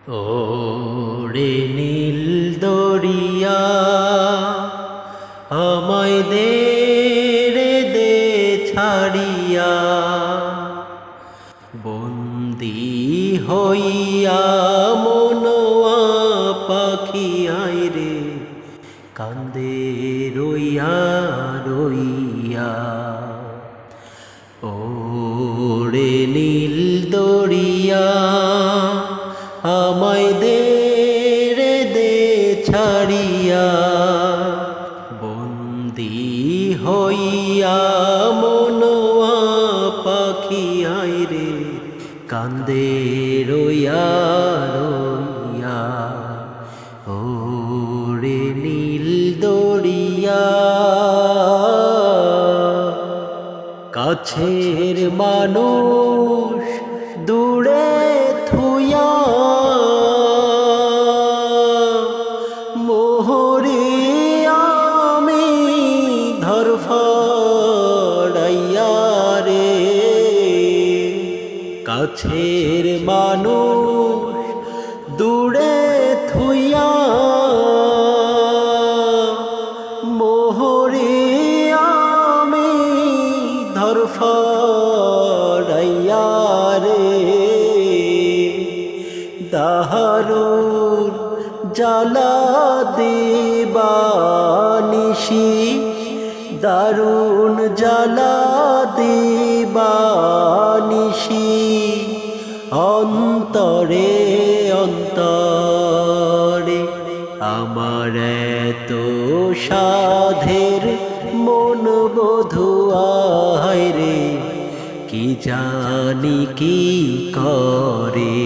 ওরে নীল দরিয়া আমায় দে রে দে ছাড়িয়া, বন্দি হইয়া মনোয়া পাখি আয় রে কান্দে রইয়া রইয়া। ওরে নীল দরিয়া আমায় দে রে দে ছাড়িয়া, বন্দি হইয়া মনোয়া পাখি আয় রে কান্দে রইয়া রইয়া। ওরে নীল দরিয়া কাছের মানুষ দূরে থুইয়া, মোহরে আমি ধরফড়াইয়া রে। কাছের মানুষ দূরে থুইয়া, মোহরে আমি ধরফড়াইয়া রে। দারুন জ্বালা দিবানিশি, দারুন জ্বালা দিবানিশি, অন্তরে অন্তরে আমার এত সাধের মন বধুয়ায় রে কি জানি কি করে।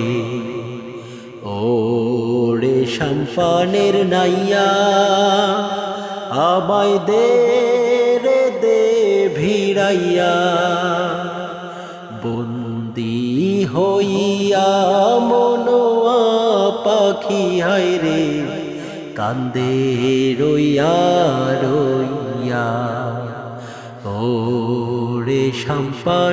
ওরে সম্পানের নাইয়া আমায় দে রে দে ভিড়াইয়া, বন্দি হইয়া মনোয়া পাখি হায় রে কান্দে রইয়া রইয়া। ওরে সম্পান